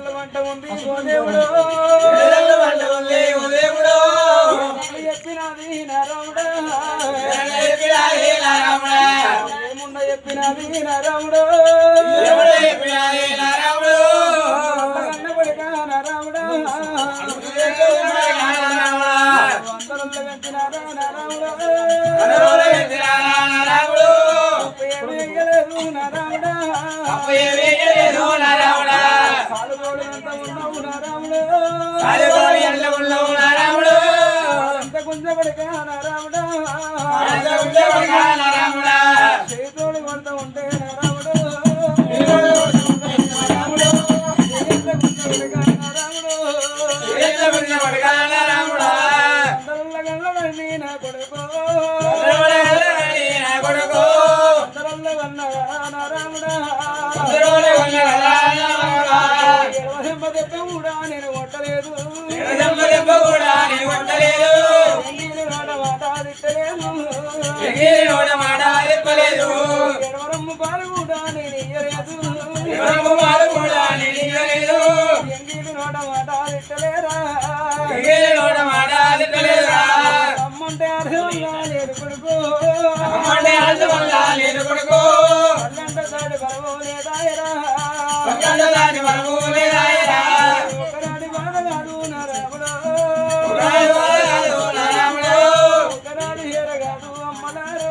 వంట ఉంది దేవుడు చెప్పినది నరముడా ఏముండ చెప్పినది నరముడు కన్న కొడుక నరముడా అందరంలో పెంచినారా నరముడు ఏమేయలేదు నరముడా సాలుగోడు ఎంత ఉన్నావు నరముడు ఎంత కొంచెం కొడుక నరముడా చేతోడు కొంత ఉంటే నరముడు నా కొడుకు కూడా నేను కొట్టలేదు మాట తిట్టలేదు ఎడవరమ్మ పాలు కూడా నేను ఇయ్యలేదు ఎంగిలి నోట మాట తిట్టలేరా అమ్మంటే అర్థంగా నేను కొడుకు అల్లంట దాడి బలవు లేదాయరా ఒకనాడి బాధగాడు నరముడు ఒకనాడి హేరగాడు అమ్మలారా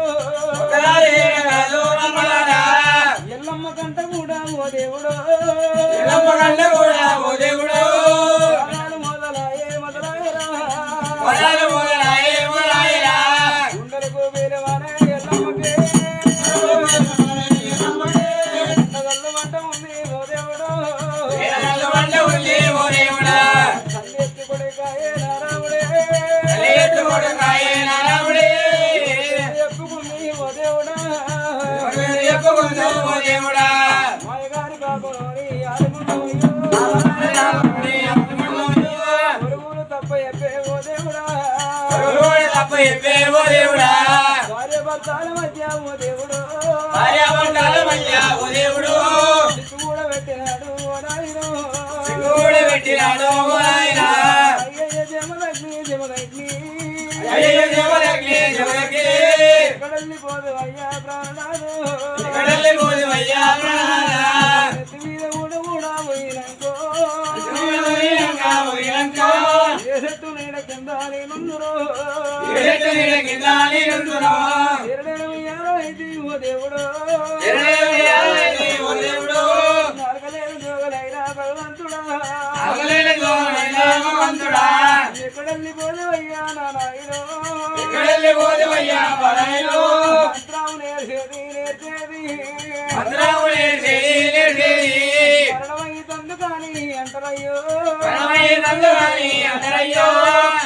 ఎల్లమ్మ కంట కూడా ఓ దేవుడు మొదలాయరా గుండెలకు వీరవానే ఎల్లమ్మకే వంట ఉంది ఓ దేవుడు కల్లెత్తి కొడుకాయే నారాముడే చెప్పుకుంది ఓ దేవుడా మాయగారి బాబుని గురువులు తప్ప చెప్పే ఓ దేవుడా భార్య భర్తల మధ్య ఓ దేవుడు కూడా పెట్టినాడు ఓ నాయన అయ్యయ్య జమలగ్ని ఎక్కడల్లి పోదు అయ్యా ప్రాణాలు నెత్తి మీద కూడా పోయినంకో ఏ చెట్టు నీడ కింద నేనుందురో అయితే ఓ దేవుడు నరకలేని జోగలైనా భగవంతుడా ఎక్కడల్లి పోదవయ్యా నా నాయనో మంత్రాము నేర్చేది మరణమై తందు కానీ అంటరయ్యో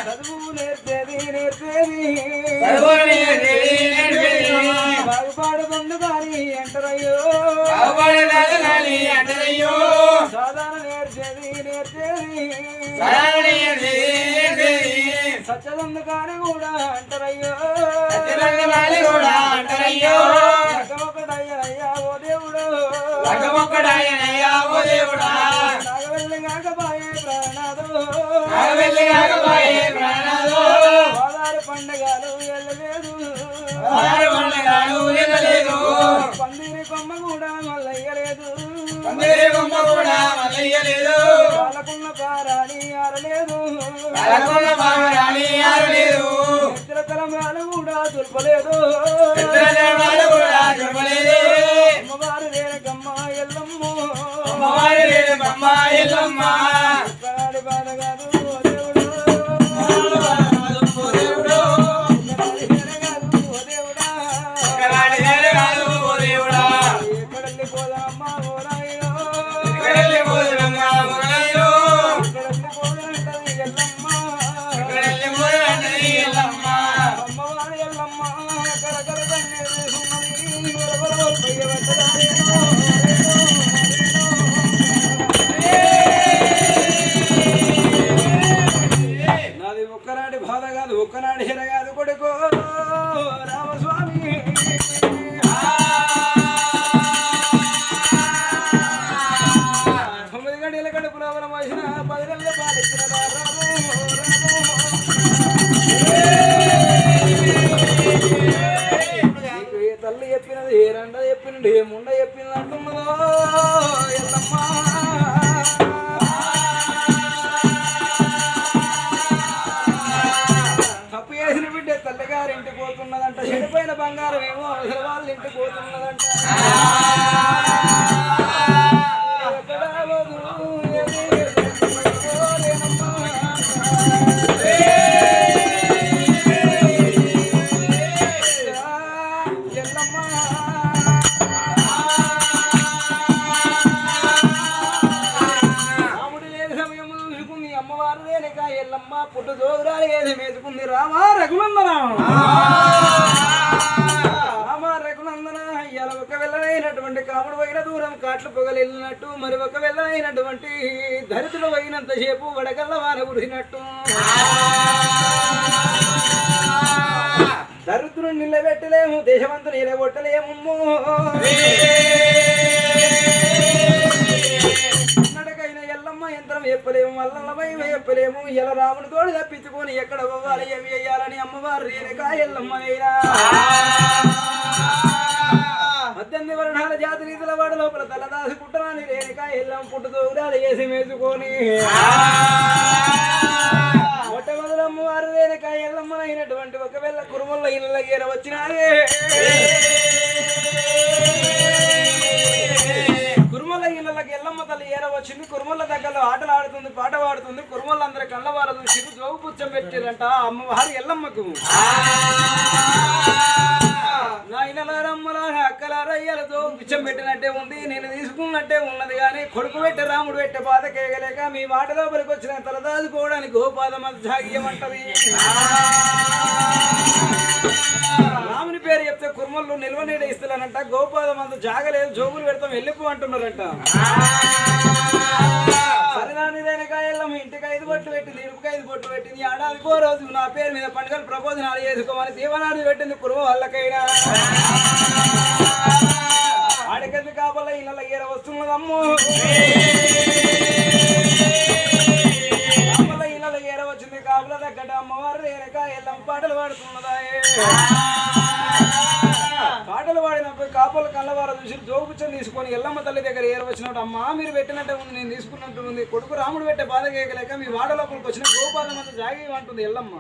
చదువు నేర్చేది బాగుపాడుతుంది కానీ అంటరయ్యో సాధారణ నేర్చేది సత్యదందు కానీ కూడా అంటరయ్యో ఒకటయ్యనయ్యా ఓ దేవుడు నాగవెల్లి కాకపాయే ప్రాణాదు గోదావరి పండుగలు వెళ్ళలేదు పందిరి కొమ్మ కూడా మల్లయ్యలేదు వాళ్ళకున్న పారాని ఆరలేదు తలంబ్రాలు కూడా తుల్పలేదు అమ్మవారు రేణకమ్మ ఎల్లమ్మ బాధగాదు ఎక్కడల్లి పోదమ్మ ఓ నాయనో ఎల్లమ్మ అమ్మవారు ఎల్లమ్మ కరకర కన్నీరు కాదు ఒక్కనాడు ఎరగాదు కొడుకో రామస్వామి 9 గంటల కడుపులో వలమోసిన 10 గంటల పాలిచ్చిన తల్లి చెప్పినది ఏ రండ చెప్పినది ఏ ముండ చెప్పింది అంటున్నదో ఎల్లమ్మ తప్పు చేసిన బిడ్డ తల్లిగారి ఇంటికి పోతున్నదంట చెడిపోయిన బంగారం ఏమో అవసరం వాళ్ళ ఇంటికి పోతున్నదంట పుట్టు జోగురాలు ఏది మేసుకుంది రామా రఘునందన రామా రఘునందన ఇలా ఒక వెళ్ళైనటువంటి కాముడు పోయిన దూరం కాట్లు పొగలు వెళ్ళినట్టు మరి ఒక వెళ్ళైనటువంటి దరిద్రులు పోయినంతసేపు వడగల్ల వాన కురిసినట్టు దరిద్రుని నిలబెట్టలేము దేశమంతా నిలబొట్టలేము యంత్రం చెప్పలేము మల్లమ్మై చెప్పలేము ఇలా రాముని తోడు తప్పించుకొని ఎక్కడ పోవాలి ఏమి చెయ్యాలని అమ్మవారు రేణుకా ఎల్లమ్మ 18 వర్ణాల జాతి రీతుల వాడు లోపల తలదాసి పుట్టనాని రేణుకా ఎల్లమ్మ పుట్టుతో ఉడాలు వేసి మేసుకొని మొట్టమొదటి అమ్మవారు రేణుకా ఎల్లమ్మనైనటువంటి ఒకవేళ కురుమల్ల ఇళ్ళ గీర వచ్చినారే కురుమల ఇళ్ళకి ఎల్లమ్మ తల్లి ఏర వచ్చింది కురుమల దగ్గరలో ఆటలు ఆడుతుంది పాట పాడుతుంది కురుమలందరూ కళ్ళవారు చూసి జోగు పుచ్చం పెట్టిరంట అమ్మవారు ఎల్లమ్మకు నా ఇళ్ళరమ్మల అక్కలారయ్యల జోగు పుచ్చం పెట్టినట్టే ఉంది నేను తీసుకున్నట్టే ఉన్నది కానీ కొడుకు పెట్టే రాముడు పెట్టే బాధ కేగలేక మీ మాట లోపలికి వచ్చిన తలదాదుకోవడానికి గోపాదం జాగ్యమంటది రాముని పేరు చెప్తే కుర్మల్లో నిల్వ నీడ ఇస్తానంట గోపాదం అంత జాగలేదు జోగులు పెడతాం వెళ్ళిపో అంటున్నారంట సరిదానిదైనకాయల్లం ఇంటికి 5 బొట్లు పెట్టింది ఇరుపుకి 5 బొట్లు పెట్టింది ఏడాదికో రోజు నా పేరు మీద పండుగలు ప్రబోధనాలు చేసుకోమని దీవనాన్ని పెట్టింది కుర్మ వాళ్ళకైనా ఆడికెందుకు కాపల ఇళ్ళ ఏర వస్తున్నదమ్మో కాపల ఇళ్ళ ఏర వచ్చింది కాపల దగ్గర అమ్మవారు రేణుకాయల్లం పాటలు పాడుతున్నదా పాటలు పాడినప్పుడు కాపల కళ్ళవారు చూసి జోగుచ్చని తీసుకొని ఎల్లమ్మ తల్లి దగ్గర ఏర వచ్చినట్టు అమ్మ మీరు పెట్టినట్టే ఉంది నేను తీసుకున్నట్టు ఉంది కొడుకు రాముడు పెట్టే బాధ కేయలేక మీ వాడ లోపలికి వచ్చిన గోపాలం అంతా జాగి అంటుంది ఎల్లమ్మ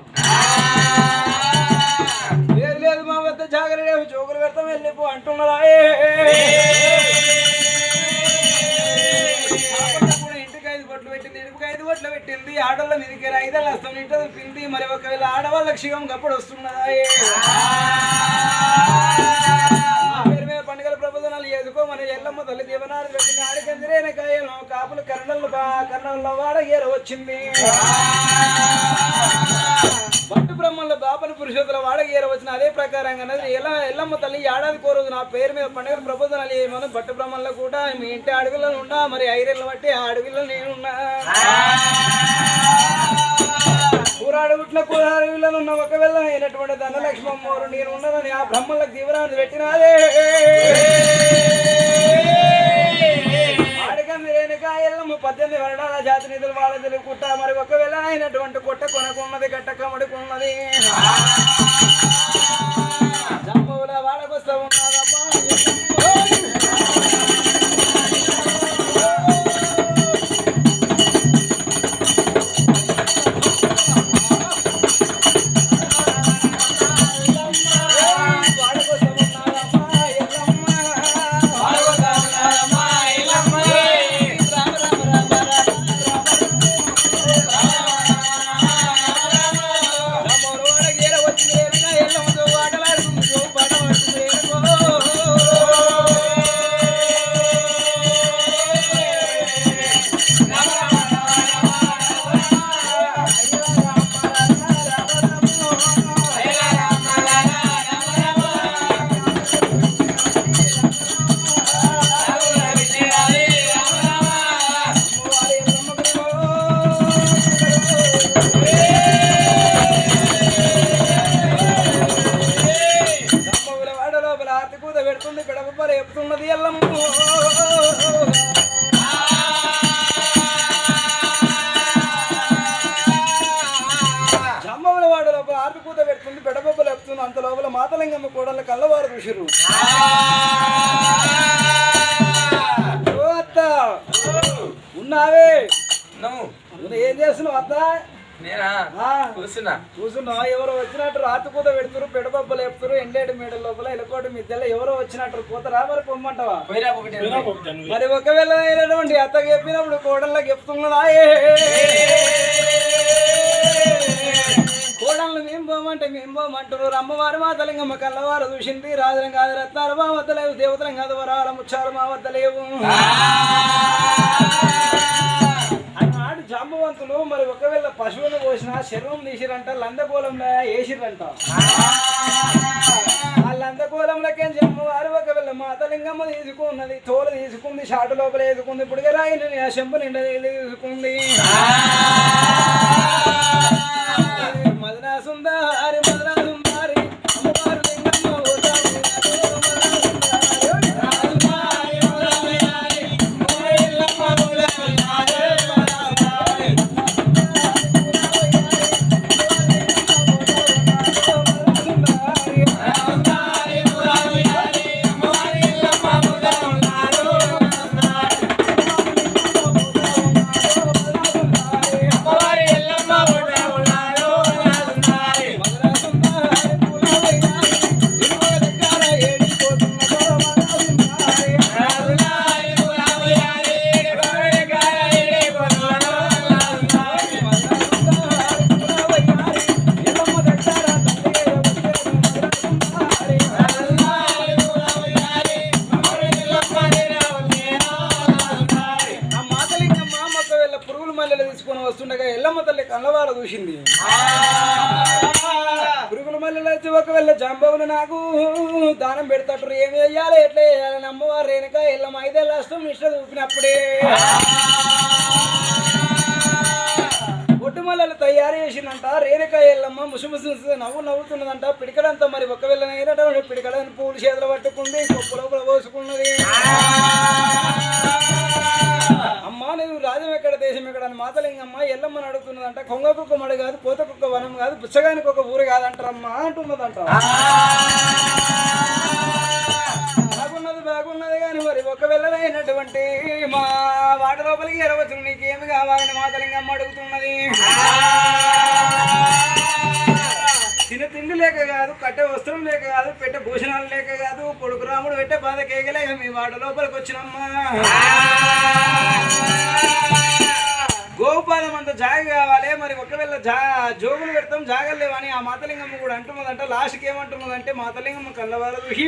లేదు లేదు మా వద్ద జాగలేవు జోగులు పెడతాం వెళ్ళిపో అంటున్నారా ఇంటికి 5 బొట్లు పెట్టింది ఇటుకు 5 బొట్లు పెట్టింది ఆడవాళ్ళ మీదకి 5 హస్తం ఇంటది పిండి మరి ఒకవేళ ఆడవాళ్ళకి శివం గప్పుడు వస్తున్నదా పేరు మీద పండుగల ప్రబోధనాలు చేసుకో మన ఎల్లమ్మ తల్లి దీవనాలు పెట్టింది ఆడికందిరేనకాయలు కాపులు కర్ణంలో వాడ ఏర వచ్చింది భట్టు బ్రహ్మల్లో బాపన పురుషోత్తుల వాడ ఏర వచ్చిన అదే ప్రకారంగా ఎల్లమ్మ తల్లి ఏడాదికో రోజు నా పేరు మీద పండుగల ప్రబోధనాలు ఏమో భట్టు బ్రహ్మల్లో కూడా మీ ఇంటి అడవిలో ఉన్నా మరి ఐరేళ్ళ బట్టి ఆ అడవిలో నేనున్నా కూరాడుగుట్ల కూరాడవిలో ఉన్న ఒకవేళ అయినటువంటి ధనలక్ష్మమ్మోరు నేను ఉన్నానని ఆ బ్రహ్మలకు దీవనాన్ని పెట్టినాదే ఆడికంది రేణుకాయల్లమ్మ 18 వర్ణాల జాతి నిధులు వాళ్ళ తెలుగుకుంటా మరి ఒకవేళ అయినటువంటి కొట్ట కొనకున్నది గట్ట కమడుకున్నది జమ్మవుల వాడకొస్తా ఉన్నదమ్మా వచ్చింది పెడుతున్నది ఎల్లమ్మ. జమ్మవుల వాడు లోపల ఆర్పి కూత పెడుతుంది, బెడబొబ్బలు చెప్తుంది. అంత లోపల మాతలింగమ్మ కోడళ్ళ కళ్ళవారు చూసిర్రు. అత్త ఉన్నావే, ఏం చేస్తున్నావు అత్త? కూర్చున్నావా? ఎవరో వచ్చినట్టు రాత్రి కూత పెడుతురు, పెడబొబ్బలు చెప్తారు. ఎండేటి మేడ లోపల ఎలకోటి మిద్దెల ఎవరో వచ్చినట్టు కూతరా మరి పొమ్మంటావా? మరి ఒకవేళ అయినటువంటి అత్తకి చెప్పినప్పుడు కోడళ్ళకి చెప్తున్నదా? కోడళ్ళు మేము పోమంటారు. అమ్మవారు మాతలింగమ్మ కళ్ళవారు చూసింది. రాజులం కాదు, రత్నాలు మా వద్ద లేవు, దేవతలం కాదు, వరాల ముచ్చారు మా వద్ద లేవు. అన్నాడు జాంబవంతులు. మరి ఒకవేళ పశువులు పోసిన శర్వం తీసిరంట, లందకోలంలో వేసిరంట. ఆ లందకోలంలోకే అమ్మవారు ఒకవేళ మాతలింగమ్మ తీసుకున్నది, తోలు తీసుకుంది, షాటు లోపల వేసుకుంది, ఇప్పుడు రాయిని ఆ చెంపు నిండా తీసుకుంది. మదనా సుందారి మదనా సుందారి అమ్మవారు లింగమ్మ వస్తుండగా ఎల్లమ్మ తల్లి కళ్ళవారు చూసింది. పురుగుల మల్లెలు వచ్చి ఒకవేళ జాంబవులు నాకు దానం పెడతారు, ఏమి వేయాలి ఎట్లా వేయాలని అమ్మవారు రేణుక ఎల్లమ్మ 5 ఏళ్ళ అష్టం నిష్ట చూపినప్పుడే ఒడ్డు మల్లెలు తయారు చేసిందంట. రేణుక ఎల్లమ్మ ముసుముసు నవ్వు నవ్వుతున్నదంట. పిడికడంతా మరి ఒకవేళ అయినటువంటి పిడికడని పూలు చేతులు పట్టుకుంది, కొప్పు లోపల పోసుకున్నది. అమ్మ నువ్వు రాజ్యం ఎక్కడ దేశం ఎక్కడ అని మాతలింగమ్మ ఎల్లమ్మని అడుగుతున్నదంట. కొంగ కుక్క మడి కాదు, పోత కుక్క వనం కాదు, పుచ్చగానికి ఒక ఊరు కాదంటారమ్మా అంటున్నదంట. బాగున్నది కానీ మరి ఒకవేళ అయినటువంటి మా వాటి లోపలికి ఎరవచ్చు, నీకేమి కావాలని మాతలింగమ్మ అడుగుతున్నది. తిన తిండి లేక కాదు, కట్టె వస్త్రం లేక కాదు, పెట్టే భూషణాలు లేక కాదు, కొడుకు రాముడు పెట్టే బాధ కేగలేక మీ వాటి లోపలికి వచ్చినమ్మా. గోపాలం అంత జాగ కావాలి. మరి ఒకవేళ జోగులు పెడతాం జాగలు లేవని ఆ మాతలింగమ్మ కూడా అంటున్నదంట. లాస్ట్కి ఏమంటున్నదంటే మాతలింగమ్మ కళ్ళవారు చూసి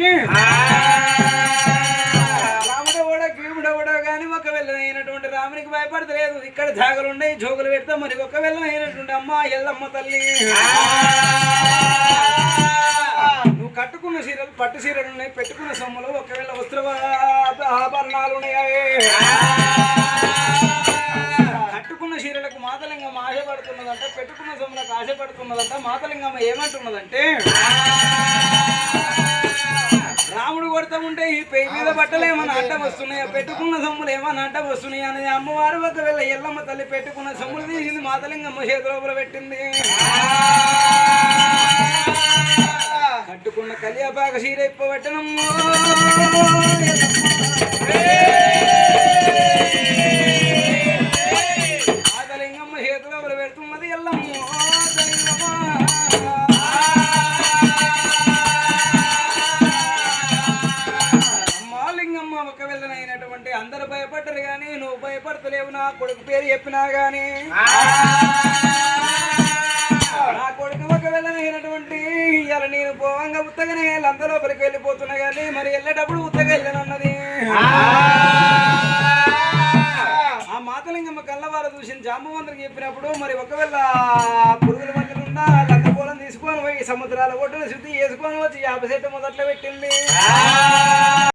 రాముడు కూడా భీముడు కూడా కానీ ఒకవేళ అయినటువంటి రామునికి భయపడతలేదు. ఇక్కడ జాగలు ఉన్నాయి, జోగులు పెడతాం. మరి ఒకవేళ అయినటువంటి అమ్మ ఎల్లమ్మ తల్లి నువ్వు కట్టుకున్న చీరలు పట్టు చీరలు ఉన్నాయి, పెట్టుకున్న సొమ్ములు ఒకవేళ వస్త్ర ఆభరణాలు ఉన్నాయి. కట్టుకున్న చీరలకు మాతలింగమ్మ ఆశపడుతున్నదంట, పెట్టుకున్న సొమ్ములకు ఆశపడుతున్నదంట. మాతలింగమ్మ ఏమంటున్నదంటే రాముడు కొడతా ఉంటే ఈ పెయి మీద బట్టలు ఏమన్నా అడ్డం వస్తున్నాయా, పెట్టుకున్న సొమ్ములు ఏమన్నా అడ్డం వస్తున్నాయా అనేది అమ్మవారు ఒకవేళ ఎల్లమ్మ తల్లి పెట్టుకున్న సొమ్ములు తీసింది, మాతలింగమ్మ చేతిలోపల పెట్టింది. కట్టుకున్న కలియాపాక చీర ఇప్పబెట్టనమ్మో మాతలింగమ్మ చేతిలోపల పెడుతున్నది ఎల్లమ్మ. ఒకవేళనైనటువంటి అందరు భయపడ్డరు కానీ నువ్వు భయపడతలేవు. నా కొడుకు పేరు చెప్పినా గానీ నా కొడుకు ఒకవేళనైనటువంటి ఇలా నేను పోవంగా ఉత్తగానే అంత లోపలికి వెళ్ళిపోతున్నా కానీ మరి వెళ్ళేటప్పుడు ఉత్తగా వెళ్ళనన్నది. ఆ మాతలింగమ్మ కళ్ళవారు చూసిన జాంబవంతునికి చెప్పినప్పుడు మరి ఒకవేళ పురుగుల మధ్యలో ఉన్న లంగపోలం తీసుకొని పోయి సముద్రాల ఒడ్డున శుద్ధి చేసుకొని వచ్చి 50 చెట్టు మొదట్లో పెట్టింది.